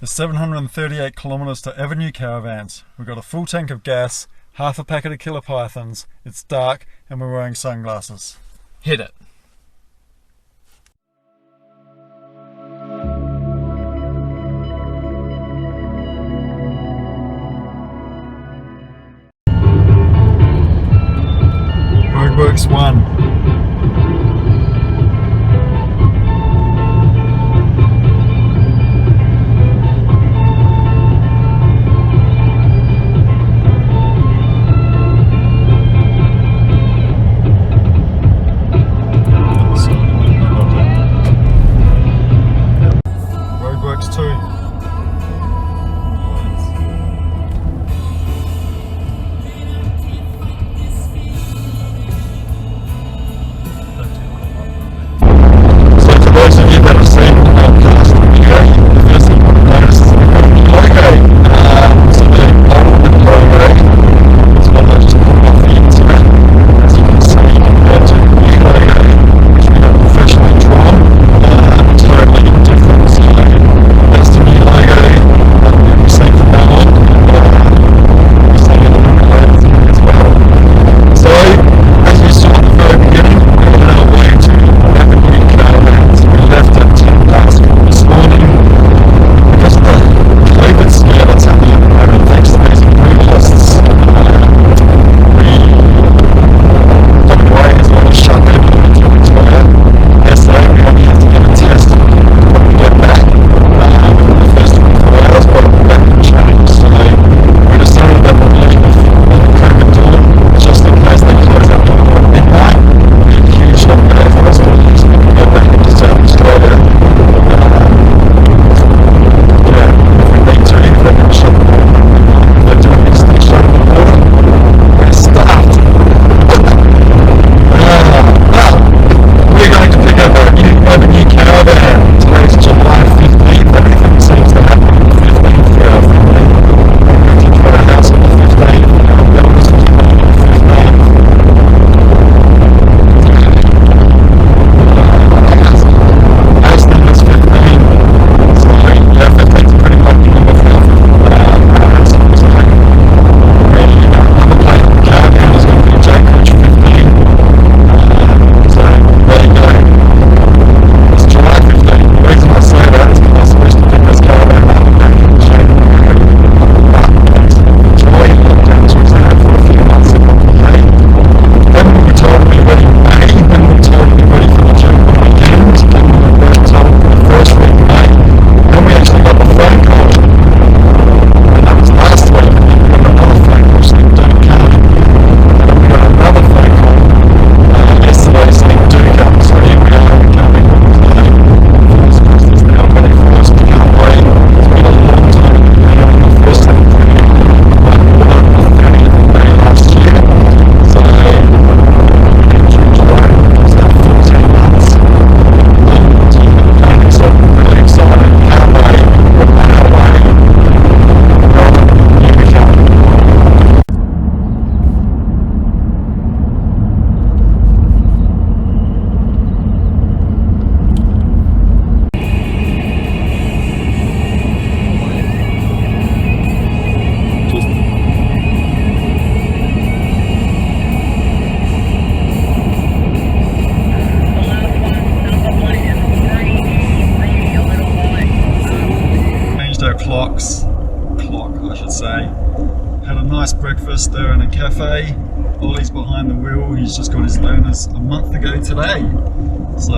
There's 738 kilometers to Evernew Caravans. We've got a full tank of gas, half a packet of killer pythons, it's dark, and we're wearing sunglasses. Hit it. Roadworks 1. Had a nice breakfast there in a cafe. Ollie's behind the wheel, he's just got his learners a month ago today. So,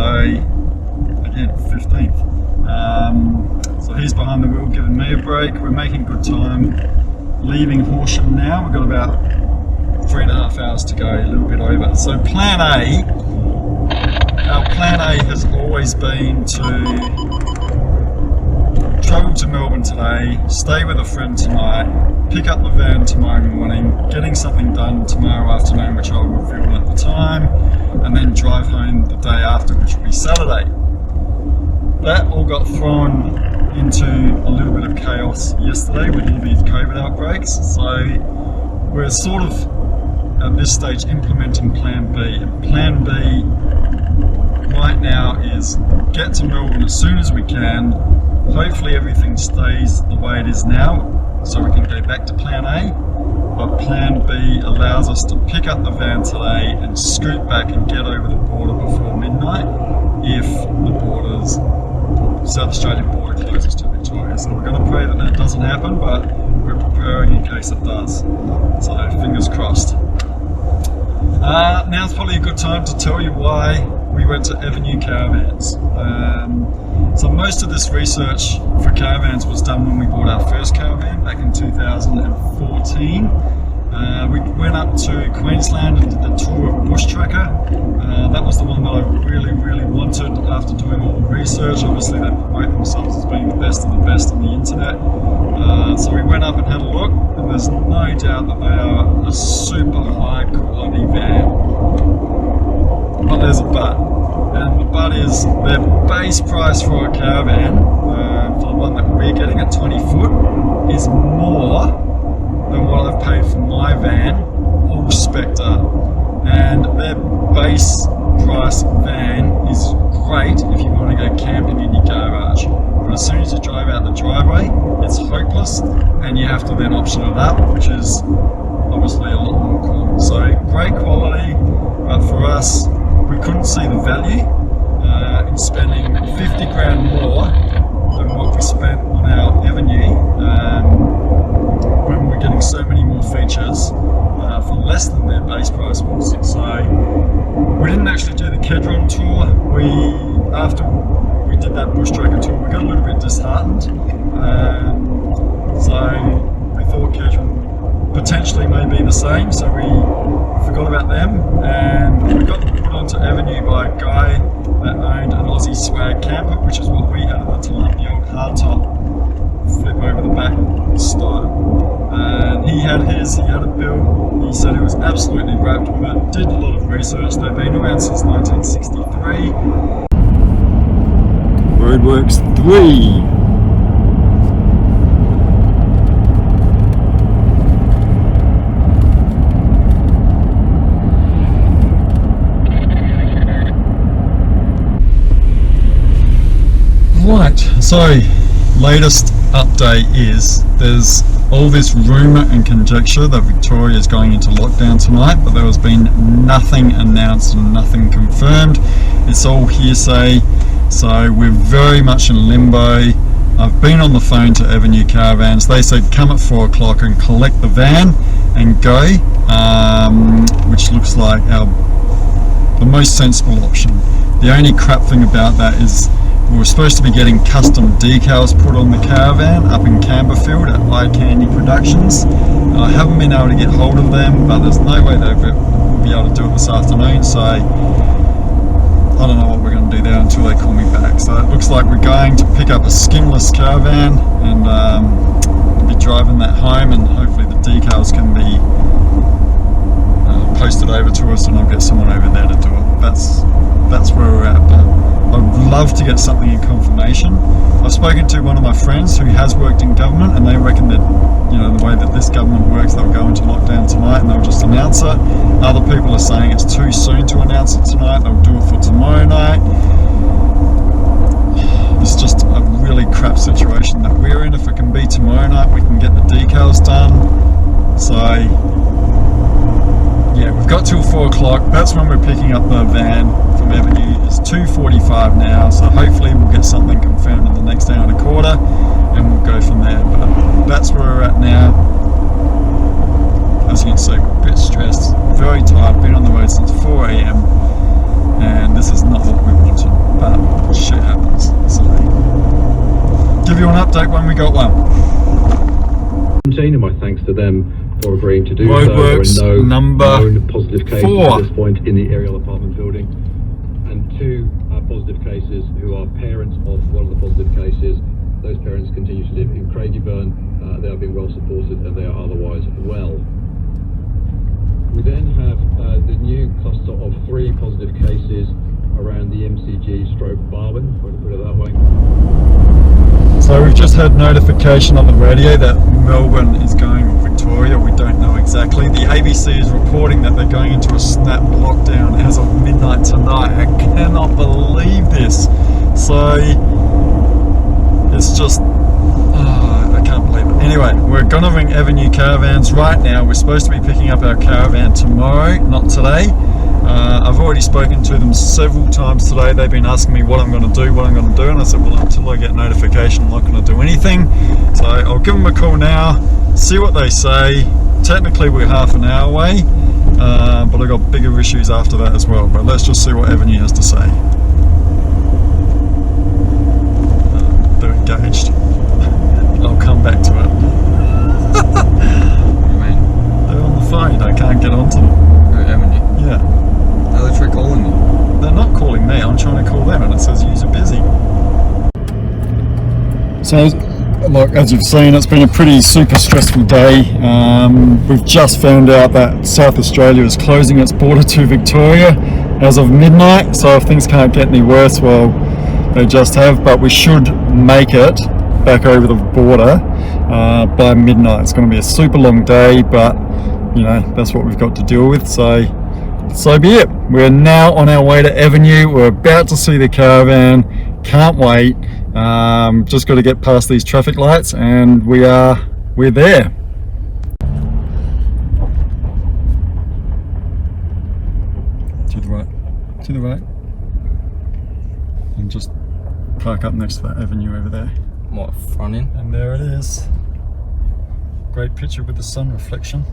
again, 15th. So he's behind the wheel giving me a break. We're making good time. Leaving Horsham now, we've got about 3.5 hours to go, a little bit over. So plan A, our plan A has always been to travel to Melbourne today, stay with a friend tonight, pick up the van tomorrow morning, getting something done tomorrow afternoon, which I will film at the time, and then drive home the day after, which will be Saturday. That all got thrown into a little bit of chaos yesterday with all these COVID outbreaks, so we're sort of at this stage implementing Plan B. And Plan B right now is get to Melbourne as soon as we can, hopefully everything stays the way it is now, so we can go back to plan A. But plan B allows us to pick up the van today and scoot back and get over the border before midnight if the South Australian border closes to Victoria. So we're going to pray that that doesn't happen, but we're preparing in case it does. So fingers crossed. Now's probably a good time to tell you why we went to Evernew Caravans. So most of this research for caravans was done when we bought our first caravan back in 2014. We went up to Queensland and did the tour of Bush Tracker. That was the one that I really wanted after doing all the research. Obviously they promote themselves as being the best of the best on the internet. So we went up and had a look, and there's no doubt that they are a super high quality van. But there's a but. And the but is their base price for a caravan, for the one that we're getting at 20 foot, is more than what I've paid for my van, all Spectre. And their base price van is great if you want to go camping in your garage. But as soon as you drive out the driveway, it's hopeless, and you have to then option it up, which is obviously a lot more cool. So great quality, but for us, we couldn't see the value in spending 50 grand more than what we spent on our Evernew when we're getting so many more features for less than their base price was. So we didn't actually do the Caravan tour. After we did that Bush Tracker tour, we got a little bit disheartened. So we thought Caravan potentially may be the same, so we forgot about them, and we got put onto Evernew by a guy that owned an Aussie swag camper, which is what we had at the time, the old hardtop flip over the back style. And he had a build. He said he was absolutely wrapped with it, did a lot of research. They've been around since 1963. Roadworks 3. Right, so latest update is there's all this rumour and conjecture that Victoria is going into lockdown tonight, but there has been nothing announced and nothing confirmed. It's all hearsay, so we're very much in limbo. I've been on the phone to Evernew Caravans. They said come at 4 o'clock and collect the van and go, which looks like the most sensible option. The only crap thing about that is we were supposed to be getting custom decals put on the caravan up in Camberfield at Eye Candy Productions. I haven't been able to get hold of them, but there's no way they'll be able to do it this afternoon, so I don't know what we're going to do there until they call me back. So it looks like we're going to pick up a skinless caravan and be driving that home, and hopefully the decals can be posted over to us, and I'll get someone over there to do it. That's where we're at. But I'd love to get something in confirmation. I've spoken to one of my friends who has worked in government, and they reckon that, you know, the way that this government works, they'll go into lockdown tonight and they'll just announce it. Other people are saying it's too soon to announce it tonight, they'll do it for tomorrow night. It's just a really crap situation that we're in. If it can be tomorrow night, we can get the decals done. So yeah, we've got till 4 o'clock. That's when we're picking up the van from Evernew. It's 2:45 now, so hopefully we'll get something confirmed in the next hour and a quarter, and we'll go from there. But that's where we're at now. As you can see, we're a bit stressed, very tired, been on the road since 4 a.m, and this is not what we wanted, but shit happens. So give you an update when we got one. And my thanks to them for agreeing to do Roadworks so. There are no number known positive cases 4 at this point in the aerial apartment building, and 2 positive cases who are parents of one of the positive cases. Those parents continue to live in Craigieburn. They are being well supported, and they are otherwise well. We then have the new cluster of 3 positive cases around the MCG/Barwon, if I can put it that way. So we've just had notification on the radio that Melbourne is going, or Victoria, we don't know exactly. The ABC is reporting that they're going into a snap lockdown as of midnight tonight. I cannot believe this. So It's just, I can't believe it. Anyway, we're gonna ring Evernew Caravans right now. We're supposed to be picking up our caravan tomorrow, not today. I've already spoken to them several times today. They've been asking me what I'm going to do, and I said, well, until I get notification, I'm not going to do anything. So I'll give them a call now, see what they say. Technically we're half an hour away, but I've got bigger issues after that as well. But let's just see what Evernew has to say. They're engaged. I'll come back to it. What do you mean? They're on the phone, I can't get onto them. Oh, Evernew? Yeah. No, they tried calling me. They're not calling me, I'm trying to call them and it says user busy. So, look, as you've seen, it's been a pretty super stressful day. We've just found out that South Australia is closing its border to Victoria as of midnight, so if things can't get any worse, well, they just have, but we should make it back over the border by midnight. It's going to be a super long day, but you know, that's what we've got to deal with, so be it. We're now on our way to Evernew. We're about to see the caravan. Can't wait. Just got to get past these traffic lights and we're there. To the right. And just park up next to that Evernew over there. What, front end? And there it is. Great picture with the sun reflection.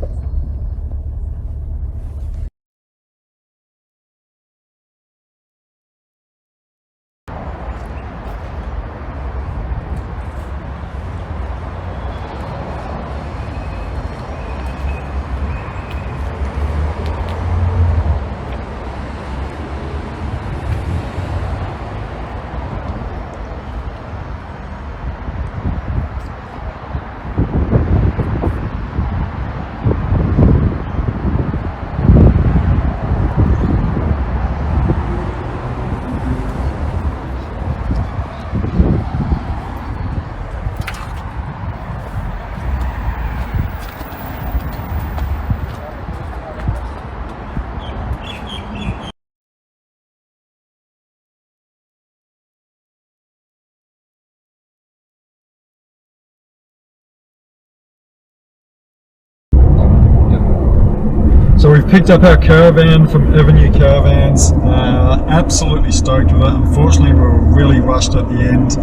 So we've picked up our caravan from Evernew Caravans. Absolutely stoked with it. Unfortunately, we were really rushed at the end.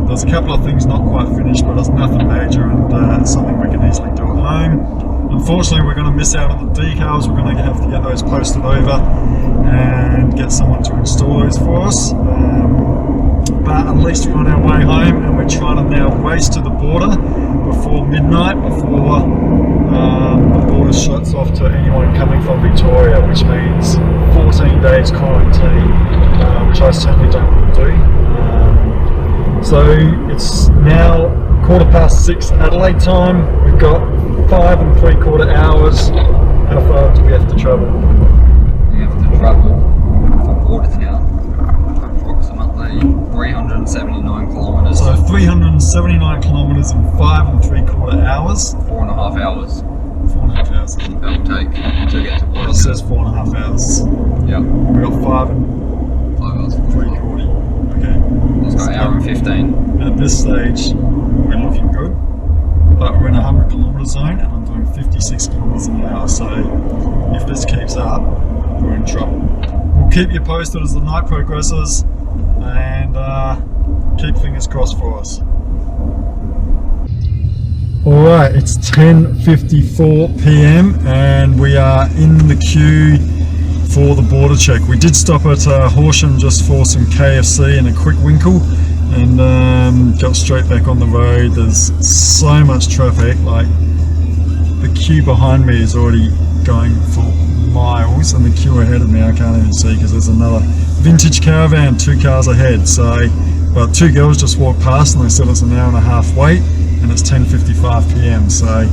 There's a couple of things not quite finished, but it's nothing major and something we can easily do at home. Unfortunately, we're going to miss out on the decals. We're going to have to get those posted over and get someone to install those for us. But at least we're on our way home and we're trying to now race to the border before midnight, before the border shuts off to anyone coming from Victoria, which means 14 days quarantine, which I certainly don't want to do. So it's now 6:15 Adelaide time. We've got 5 3/4 hours. How far do we have to travel? We have to travel from Bordertown approximately 379 kilometres. So 379 kilometres in 5 3/4 hours. 4.5 hours. 4.5 hours. That will take to get to Well, it Bordertown. says 4.5 hours. Yeah. We got 5 and 5 hours. 3/4. Okay. Let's go 1 hour and 15. At this stage, we're looking good, but we're in a 100 kilometre zone and I'm doing 56 kilometres an hour, so if this keeps up, we're in trouble. We'll keep you posted as the night progresses and keep fingers crossed for us. Alright, it's 10:54 PM and we are in the queue for the border check. We did stop at Horsham just for some KFC and a quick winkle and got straight back on the road. There's so much traffic, like the queue behind me is already going for miles and the queue ahead of me I can't even see because there's another vintage caravan 2 cars ahead. So, but 2 girls just walked past and they said it's an hour and a half wait and it's 10:55 PM, so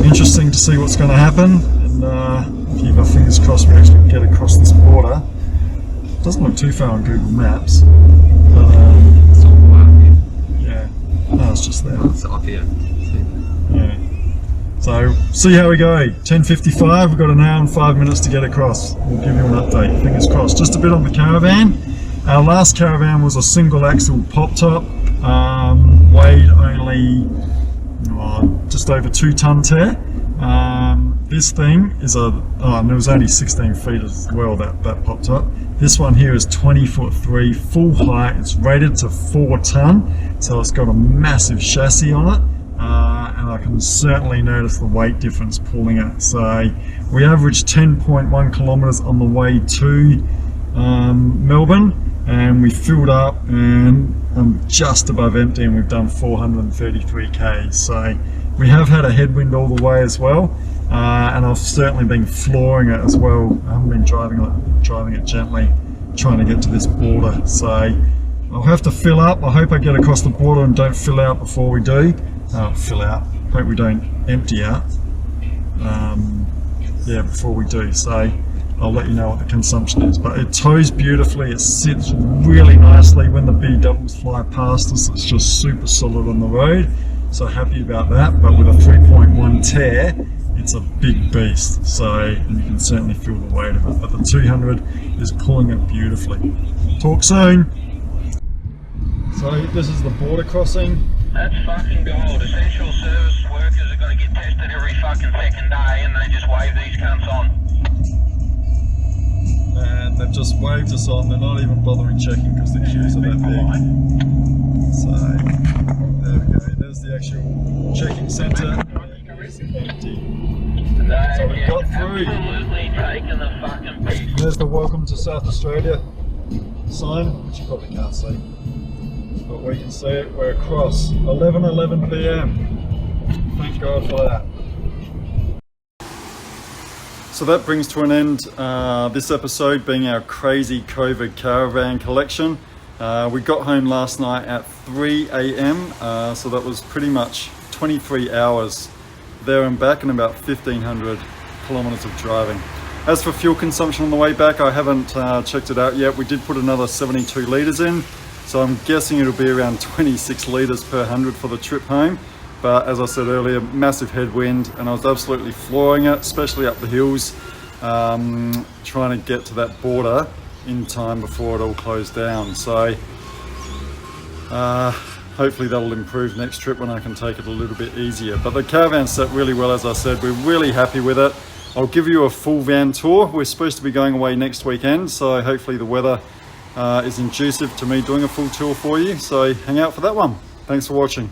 interesting to see what's going to happen and keep our fingers crossed we actually get across this border. Doesn't look too far on Google Maps, but It's all the way up here. yeah, no, it's just there. It's up here. See? Yeah. So see how we go. 10:55. We've got an hour and 5 minutes to get across. We'll give you an update. Fingers crossed. Just a bit on the caravan. Our last caravan was a single axle pop top. weighed only just over 2 ton tear. This thing is and it was only 16 feet as well that popped up. This one here is 20'3", full height. It's rated to 4 ton, so it's got a massive chassis on it, and I can certainly notice the weight difference pulling it. So we averaged 10.1 kilometers on the way to Melbourne, and we filled up and I'm just above empty, and we've done 433 k's. So we have had a headwind all the way as well, and I've certainly been flooring it as well. I haven't been driving it gently, trying to get to this border. So I'll have to fill up. I hope I get across the border and don't fill out before we do. Hope we don't empty out. Before we do. So I'll let you know what the consumption is. But it tows beautifully. It sits really nicely. When the B doubles fly past us, it's just super solid on the road. So happy about that. But with a 3.1 tear, it's a big beast. So you can certainly feel the weight of it. But the 200 is pulling it beautifully. Talk soon. So this is the border crossing. That's fucking gold. Essential service workers are going to get tested every fucking second day, and they just wave these cunts on. And they've just waved us on. They're not even bothering checking because the queues are that big. So there we go. There's the actual checking centre. Empty. So we got through. Absolutely taking the fucking piss. There's the welcome to South Australia sign, which you probably can't see, but we can see it. We're across. 11:11 p.m. Thank God for that. So that brings to an end this episode, being our crazy COVID caravan collection. We got home last night at 3 a.m. So that was pretty much 23 hours there and back, and about 1,500 kilometers of driving. As for fuel consumption on the way back, I haven't checked it out yet. We did put another 72 litres in, so I'm guessing it'll be around 26 litres per 100 for the trip home. But as I said earlier, massive headwind, and I was absolutely flooring it, especially up the hills, trying to get to that border in time before it all closed down. So hopefully that'll improve next trip when I can take it a little bit easier. But the caravan set really well, as I said. We're really happy with it. I'll give you a full van tour. We're supposed to be going away next weekend, so hopefully the weather is conducive to me doing a full tour for you. So hang out for that one. Thanks for watching.